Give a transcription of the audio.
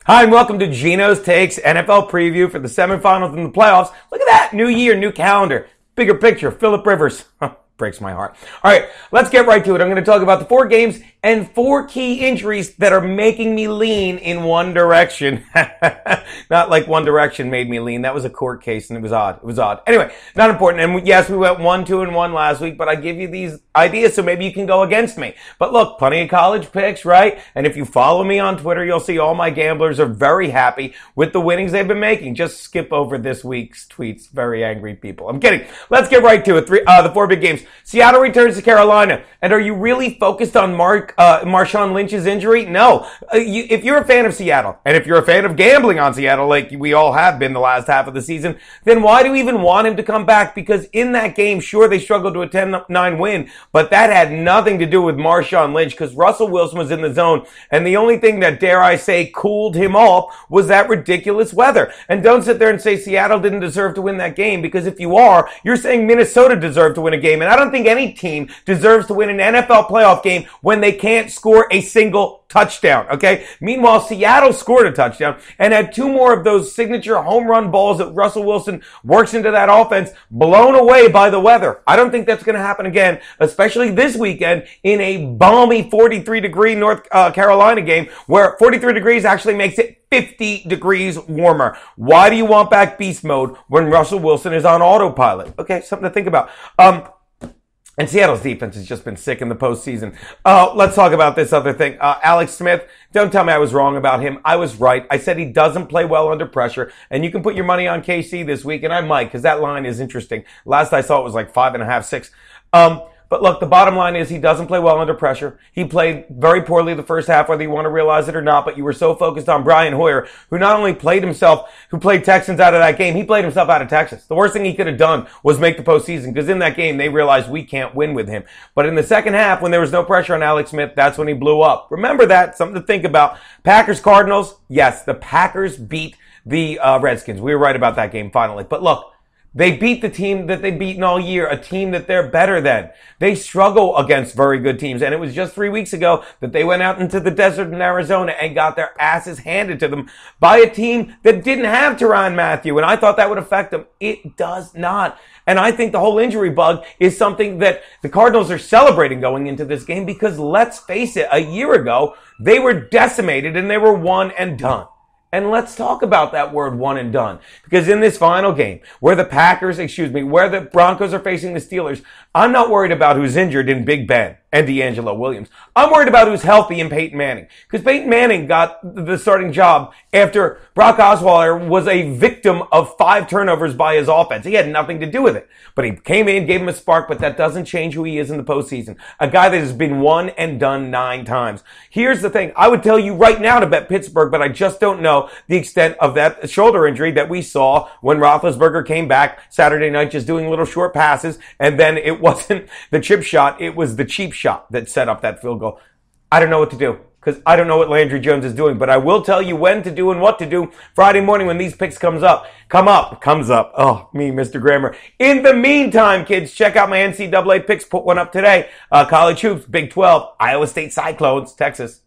Hi, and welcome to Geno's Takes NFL preview for the semifinals and the playoffs. Look at that. New year, new calendar. Bigger picture. Phillip Rivers. Breaks my heart. All right, let's get right to it. I'm going to talk about the 4 games and 4 key injuries that are making me lean in one direction. Not like One Direction made me lean. That was a court case, and it was odd. It was odd. Anyway, not important. And yes, we went 1, 2, and 1 last week, but I give you these ideas so maybe you can go against me. But look, plenty of college picks, right? And if you follow me on Twitter, you'll see all my gamblers are very happy with the winnings they've been making. Just skip over this week's tweets. Very angry people. I'm kidding. Let's get right to it. The 4 big games. Seattle returns to Carolina. And are you really focused on Marshawn Lynch's injury? No. If you're a fan of Seattle, and if you're a fan of gambling on Seattle, like we all have been the last half of the season, then why do you even want him to come back? Because in that game, sure, they struggled to a 10-9 win, but that had nothing to do with Marshawn Lynch because Russell Wilson was in the zone. And the only thing that, dare I say, cooled him off was that ridiculous weather. And don't sit there and say Seattle didn't deserve to win that game, because if you are, you're saying Minnesota deserved to win a game. And I don't think any team deserves to win an NFL playoff game when they can't score a single touchdown, okay? Meanwhile, Seattle scored a touchdown and had 2 more of those signature home run balls that Russell Wilson works into that offense, blown away by the weather. I don't think that's going to happen again, especially this weekend in a balmy 43-degree North Carolina game where 43 degrees actually makes it 50 degrees warmer. Why do you want back beast mode when Russell Wilson is on autopilot? Okay, something to think about. And Seattle's defense has just been sick in the postseason. Let's talk about this other thing. Alex Smith, don't tell me I was wrong about him. I was right. I said he doesn't play well under pressure. And you can put your money on KC this week, and I might, because that line is interesting. Last I saw it was like 5.5, 6. But look, the bottom line is he doesn't play well under pressure. He played very poorly the first half, whether you want to realize it or not, but you were so focused on Brian Hoyer, who not only played Texans out of that game, he played himself out of Texas. The worst thing he could have done was make the postseason, because in that game, they realized we can't win with him. But in the second half, when there was no pressure on Alex Smith, that's when he blew up. Remember that, something to think about. Packers, Cardinals, yes, the Packers beat the Redskins. We were right about that game finally. But look, they beat the team that they've beaten all year, a team that they're better than. They struggle against very good teams, and it was just 3 weeks ago that they went out into the desert in Arizona and got their asses handed to them by a team that didn't have Tyrann Mathieu, and I thought that would affect them. It does not. And I think the whole injury bug is something that the Cardinals are celebrating going into this game, because let's face it, a year ago, they were decimated and they were one and done. And let's talk about that word, one and done. Because in this final game, where the Broncos are facing the Steelers, I'm not worried about who's injured in Big Ben and D'Angelo Williams. I'm worried about who's healthy in Peyton Manning. Because Peyton Manning got the starting job after Brock Osweiler was a victim of 5 turnovers by his offense. He had nothing to do with it. But he came in, gave him a spark, but that doesn't change who he is in the postseason. A guy that has been one and done 9 times. Here's the thing. I would tell you right now to bet Pittsburgh, but I just don't know the extent of that shoulder injury that we saw when Roethlisberger came back Saturday night just doing little short passes, and then it wasn't the chip shot, it was the cheap shot that set up that field goal. I don't know what to do, because I don't know what Landry Jones is doing, but I will tell you when to do and what to do Friday morning when these picks comes up. Oh, me, Mr. Grammar. In the meantime, kids, check out my NCAA picks. Put one up today. College hoops, Big 12, Iowa State Cyclones, Texas.